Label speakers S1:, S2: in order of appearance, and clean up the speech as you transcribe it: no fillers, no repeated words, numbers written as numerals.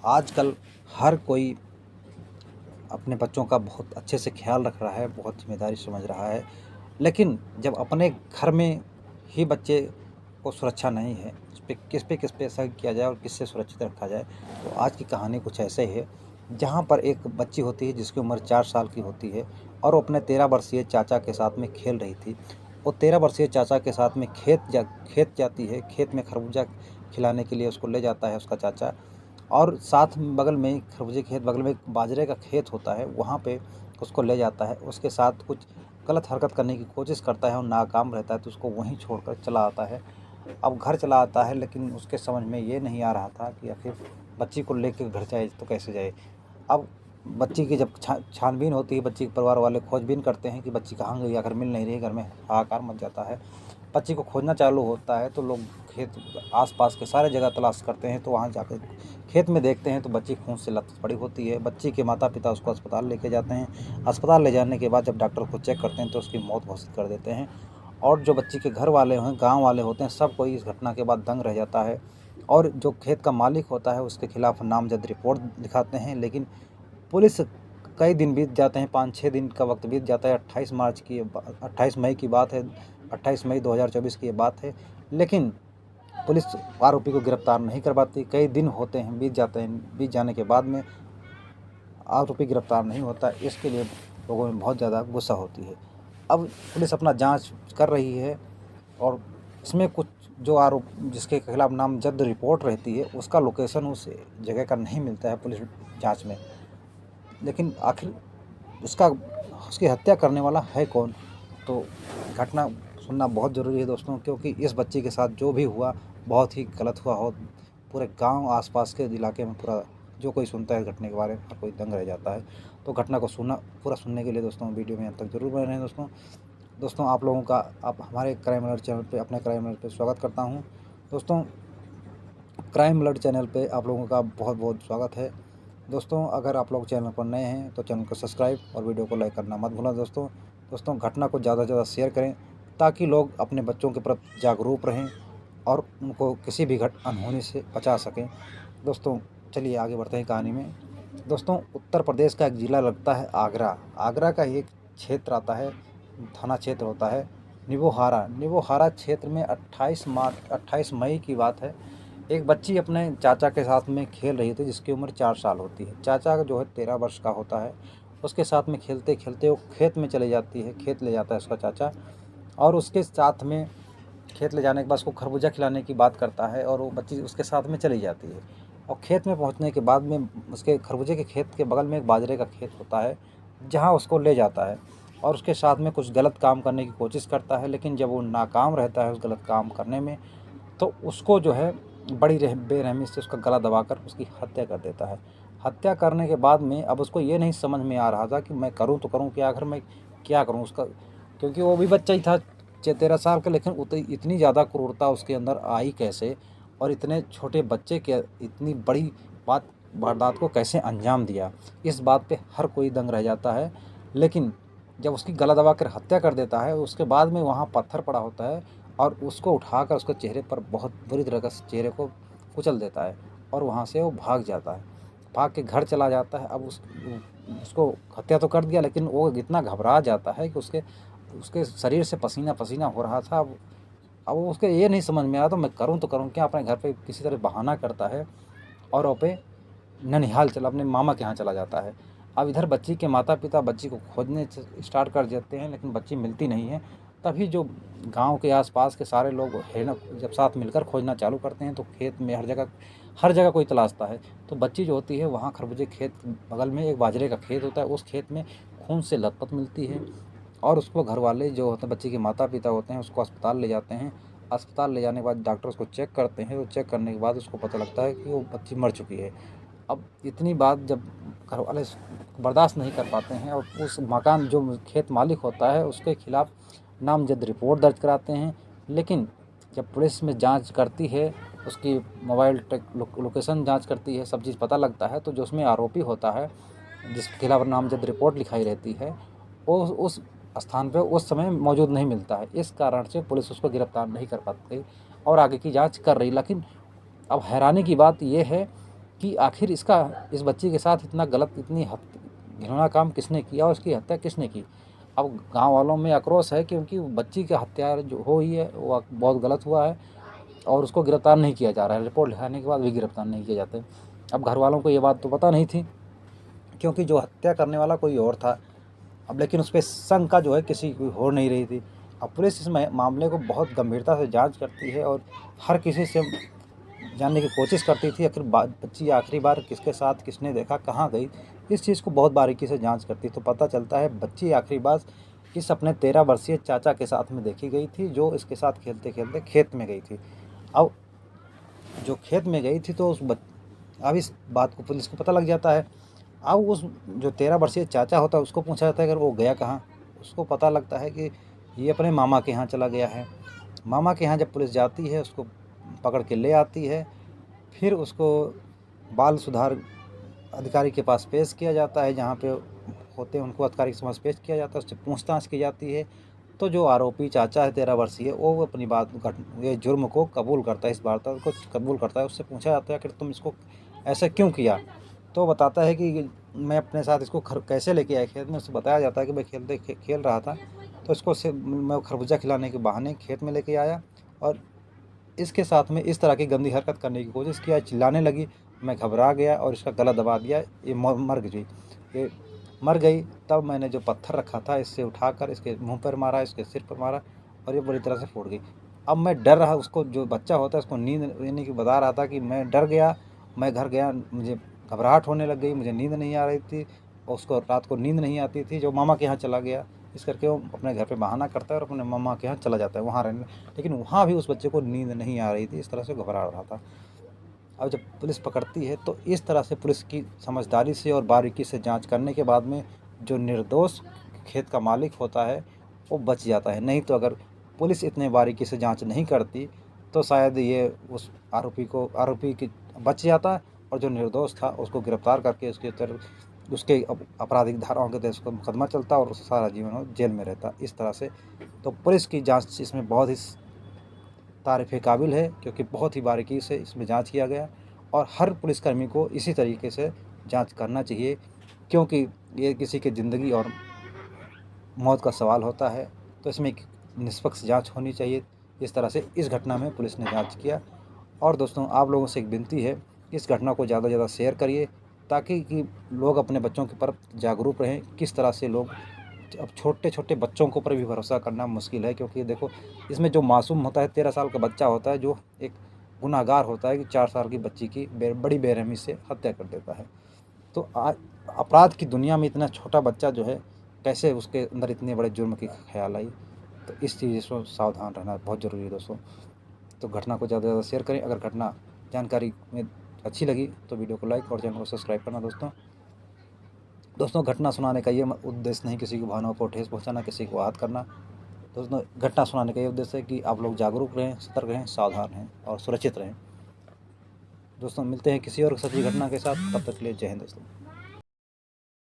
S1: आजकल हर कोई अपने बच्चों का बहुत अच्छे से ख़्याल रख रहा है, बहुत ज़िम्मेदारी समझ रहा है। लेकिन जब अपने घर में ही बच्चे को सुरक्षा नहीं है, किस पे ऐसा किया जाए और किससे सुरक्षित रखा जाए। तो आज की कहानी कुछ ऐसे ही है, जहाँ पर एक बच्ची होती है जिसकी उम्र 4 साल की होती है और वो अपने 13 वर्षीय चाचा के साथ में खेल रही थी। वो 13 वर्षीय चाचा के साथ में खेत जाती है, खेत में खरबूजा खिलाने के लिए उसको ले जाता है उसका चाचा। और साथ में बगल में ही खरबूजे के खेत, बगल में एक बाजरे का खेत होता है, वहाँ पे उसको ले जाता है। उसके साथ कुछ गलत हरकत करने की कोशिश करता है और नाकाम रहता है, तो उसको वहीं छोड़कर चला आता है। अब घर चला आता है, लेकिन उसके समझ में ये नहीं आ रहा था कि आखिर बच्ची को लेके घर जाए तो कैसे जाए। अब बच्ची की जब छानबीन होती है, बच्ची के परिवार वाले खोजबीन करते हैं कि बच्ची कहाँ गई, आखिर मिल नहीं रही, घर में हाहाकार मच जाता है। बच्ची को खोजना चालू होता है, तो लोग खेत आस-पास के सारे जगह तलाश करते हैं, तो वहाँ जाकर खेत में देखते हैं तो बच्ची खून से लथपथ पड़ी होती है। बच्ची के माता-पिता उसको अस्पताल लेके जाते हैं। अस्पताल ले जाने के बाद जब डॉक्टर उसको चेक करते हैं तो उसकी मौत घोषित कर देते हैं। और जो बच्ची के घर वाले हैं, गाँव वाले होते हैं, सब कोई इस घटना के बाद दंग रह जाता है। और जो खेत का मालिक होता है उसके खिलाफ नामज़द रिपोर्ट लिखाते हैं, लेकिन पुलिस कई दिन बीत जाते हैं, 5-6 दिन का वक़्त बीत जाता है। 28 मई की बात है, 28 मई 2024 की ये बात है। लेकिन पुलिस आरोपी को गिरफ्तार नहीं कर पाती। कई दिन होते हैं, बीत जाते हैं, बीत जाने के बाद में आरोपी गिरफ्तार नहीं होता। इसके लिए लोगों में बहुत ज़्यादा गुस्सा होती है। अब पुलिस अपना जाँच कर रही है और इसमें कुछ जो आरोप जिसके खिलाफ नामज़द रिपोर्ट रहती है, उसका लोकेशन उस जगह का नहीं मिलता है पुलिस जाँच में। लेकिन आखिर उसका उसकी हत्या करने वाला है कौन? तो घटना सुनना बहुत ज़रूरी है दोस्तों, क्योंकि इस बच्ची के साथ जो भी हुआ बहुत ही गलत हुआ हो। पूरे गाँव आस-पास के इलाके में पूरा जो कोई सुनता है इस घटना के बारे में, हर कोई दंग रह जाता है। तो घटना को पूरा सुनने के लिए दोस्तों वीडियो में अंत तक ज़रूर बने रहें दोस्तों। दोस्तों आप लोगों का आप हमारे क्राइम अलर्ट चैनल पे, अपने क्राइम अलर्ट पे स्वागत करता हूँ। दोस्तों क्राइम अलर्ट चैनल पे आप लोगों का बहुत-बहुत स्वागत है। दोस्तों अगर आप लोग चैनल पर नए हैं तो चैनल को सब्सक्राइब और वीडियो को लाइक करना मत भूलना दोस्तों। दोस्तों घटना को ज़्यादा से ज़्यादा शेयर करें, ताकि लोग अपने बच्चों के प्रति जागरूक रहें और उनको किसी भी अनहोनी से बचा सकें। दोस्तों चलिए आगे बढ़ते हैं कहानी में। दोस्तों उत्तर प्रदेश का एक ज़िला लगता है आगरा। आगरा का एक क्षेत्र आता है, थाना क्षेत्र होता है निबोहारा। निबोहारा क्षेत्र में 28 मई की बात है। एक बच्ची अपने चाचा के साथ में खेल रही थी जिसकी उम्र 4 साल होती है। चाचा जो है 13 वर्ष का होता है। उसके साथ में खेलते-खेलते वो खेत में चली जाती है, खेत ले जाता है उसका चाचा और उसके साथ में खेत ले जाने के बाद उसको खरबूजा खिलाने की बात करता है और वो बच्ची उसके साथ में चली जाती है। और खेत में पहुँचने के बाद में उसके खरबूजे के खेत के बगल में एक बाजरे का खेत होता है, जहाँ उसको ले जाता है और उसके साथ में कुछ गलत काम करने की कोशिश करता है। लेकिन जब वो नाकाम रहता है उस गलत काम करने में, तो उसको जो है बड़ी बेरहमी से उसका गला दबाकर उसकी हत्या कर देता है। हत्या करने के बाद में अब उसको ये नहीं समझ में आ रहा था कि मैं करूँ तो करूँ क्या? आखिर मैं क्या करूँ उसका, क्योंकि वो भी बच्चा ही था 13 साल का। लेकिन इतनी ज़्यादा क्रूरता उसके अंदर आई कैसे, और इतने छोटे बच्चे के इतनी बड़ी वारदात को कैसे अंजाम दिया, इस बात पे हर कोई दंग रह जाता है। लेकिन जब उसकी गला दबाकर हत्या कर देता है, उसके बाद में वहाँ पत्थर पड़ा होता है और उसको उठाकर उसके चेहरे पर बहुत बुरी तरह से चेहरे को कुचल देता है और वहाँ से वो भाग जाता है। भाग के घर चला जाता है। अब उसको हत्या तो कर दिया, लेकिन वो इतना घबरा जाता है कि उसके उसके शरीर से पसीना-पसीना हो रहा था। अब वो उसको ये नहीं समझ में आया तो मैं करूँ तो करूँ क्या? अपने घर पे किसी तरह बहाना करता है और वो ननिहाल अपने मामा के यहाँ चला जाता है। अब इधर बच्ची के माता-पिता बच्ची को खोजने स्टार्ट कर देते हैं, लेकिन बच्ची मिलती नहीं है। तभी जो गाँव के आस-पास के सारे लोग हैं ना, जब साथ मिलकर खोजना चालू करते हैं, तो खेत में हर जगह कोई तलाशता है। तो बच्ची जो होती है वहाँ खरबूजे खेत बगल में एक बाजरे का खेत होता है, उस खेत में खून से लथपथ मिलती है और उसको घरवाले जो होते हैं, बच्ची के माता-पिता होते हैं, उसको अस्पताल ले जाते हैं। अस्पताल ले जाने के बाद डॉक्टर उसको चेक करते हैं, तो चेक करने के बाद उसको पता लगता है कि वो बच्ची मर चुकी है। अब इतनी बात जब घरवाले बर्दाश्त नहीं कर पाते हैं और उस मकान जो खेत मालिक होता है उसके खिलाफ नामज़द रिपोर्ट दर्ज कराते हैं। लेकिन जब पुलिस में जांच करती है, उसकी मोबाइल लोकेशन जांच करती है, सब चीज़ पता लगता है, तो जो उसमें आरोपी होता है जिसके खिलाफ नामज़द रिपोर्ट लिखाई रहती है, वो उस स्थान पे उस समय मौजूद नहीं मिलता है। इस कारण से पुलिस उसको गिरफ्तार नहीं कर पाती और आगे की जाँच कर रही। लेकिन अब हैरानी की बात ये है कि आखिर इस बच्ची के साथ इतना गलत, इतनी घिनौना काम किसने किया और उसकी हत्या किसने की। अब गाँव वालों में आक्रोश है क्योंकि बच्ची की हत्या जो हुई है वो बहुत गलत हुआ है और उसको गिरफ्तार नहीं किया जा रहा है। रिपोर्ट लिखाने के बाद भी गिरफ्तार नहीं किए जाते। अब घर वालों को ये बात तो पता नहीं थी क्योंकि जो हत्या करने वाला कोई और था। अब लेकिन उस पे शंका जो है किसी की हो नहीं रही थी। अब पुलिस इस मामले को बहुत गंभीरता से जांच करती है और हर किसी से जानने की कोशिश करती थी आखिर बच्ची आखिरी बार किसके साथ किसने देखा, कहाँ गई, इस चीज़ को बहुत बारीकी से जांच करती। तो पता चलता है बच्ची आखिरी बार इस अपने 13 वर्षीय चाचा के साथ में देखी गई थी, जो इसके साथ खेलते खेलते खेत में गई थी। अब जो खेत में गई थी तो अब इस बात को पुलिस को पता लग जाता है। अब उस जो 13 वर्षीय चाचा होता है उसको पूछा जाता है अगर वो गया कहाँ। उसको पता लगता है कि ये अपने मामा के यहाँ चला गया है। मामा के यहाँ जब पुलिस जाती है उसको पकड़ के ले आती है। फिर उसको बाल सुधार अधिकारी के पास पेश किया जाता है, जहाँ पे होते हैं उनको अधिकारी के समक्ष पेश किया जाता है, उससे पूछताछ की जाती है। तो जो आरोपी चाचा है 13 वर्षीय, वो अपनी ये जुर्म को कबूल करता है, इस वारदात को कबूल करता है। उससे पूछा जाता है कि तुम इसको ऐसा क्यों किया। तो बताता है कि मैं अपने साथ इसको कैसे लेके आया खेत में। उससे बताया जाता है कि मैं खेल रहा था तो इसको मैं खरबूजा खिलाने के बहाने खेत में लेके आया और इसके साथ में इस तरह की गंदी हरकत करने की कोशिश किया, चिल्लाने लगी, मैं घबरा गया और इसका गला दबा दिया, ये ये मर गई। तब मैंने जो पत्थर रखा था इससे उठाकर इसके मुंह पर मारा, इसके सिर पर मारा और ये बुरी तरह से फूट गई। अब मैं डर रहा, उसको जो बच्चा होता है उसको नींद यानी कि बता रहा था कि मैं डर गया, मैं घर गया, मुझे घबराहट होने लग गई, मुझे नींद नहीं आ रही थी और उसको रात को नींद नहीं आती थी, जो मामा के यहाँ चला गया। इस करके वो अपने घर पे बहाना करता है और अपने मामा के यहाँ चला जाता है वहाँ रहने। लेकिन वहाँ भी उस बच्चे को नींद नहीं आ रही थी, इस तरह से घबरा रहा था। अब जब पुलिस पकड़ती है तो इस तरह से पुलिस की समझदारी से और बारीकी से जांच करने के बाद में जो निर्दोष खेत का मालिक होता है वो बच जाता है। नहीं तो अगर पुलिस इतने बारीकी से जांच नहीं करती तो शायद ये उस आरोपी की बच जाता और जो निर्दोष था उसको गिरफ्तार करके उसके आपराधिक धाराओं के तहत उसका मुकदमा चलता और सारा जीवन वो जेल में रहता। इस तरह से तो पुलिस की जांच इसमें बहुत ही तारीफ़ काबिल है क्योंकि बहुत ही बारीकी से इसमें जांच किया गया और हर पुलिसकर्मी को इसी तरीके से जांच करना चाहिए क्योंकि ये किसी की ज़िंदगी और मौत का सवाल होता है। तो इसमें एक निष्पक्ष जांच होनी चाहिए। इस तरह से इस घटना में पुलिस ने जांच किया। और दोस्तों आप लोगों से एक विनती है कि इस घटना को ज़्यादा से ज़्यादा शेयर करिए ताकि कि लोग अपने बच्चों के प्रति जागरूक रहें। किस तरह से लोग अब छोटे-छोटे बच्चों के ऊपर भी भरोसा करना मुश्किल है क्योंकि देखो इसमें जो मासूम होता है 13 साल का बच्चा होता है जो एक गुनहगार होता है कि 4 साल की बच्ची की बड़ी बेरहमी से हत्या कर देता है। तो अपराध की दुनिया में इतना छोटा बच्चा जो है कैसे उसके अंदर इतने बड़े जुर्म की ख्याल आई। तो इस चीज़ से सावधान रहना बहुत ज़रूरी है दोस्तों। तो घटना को ज़्यादा से ज़्यादा शेयर करें। अगर घटना जानकारी में अच्छी लगी तो वीडियो को लाइक और चैनल को सब्सक्राइब करना दोस्तों घटना सुनाने का ये उद्देश्य नहीं किसी की भावनाओं को ठेस पहुंचाना, किसी को आहत करना। दोस्तों घटना सुनाने का ये उद्देश्य है कि आप लोग जागरूक रहें, सतर्क रहें, सावधान रहें और सुरक्षित रहें। दोस्तों मिलते हैं किसी और सच्ची घटना के साथ, तब तक के लिए जय हिंद दोस्तों।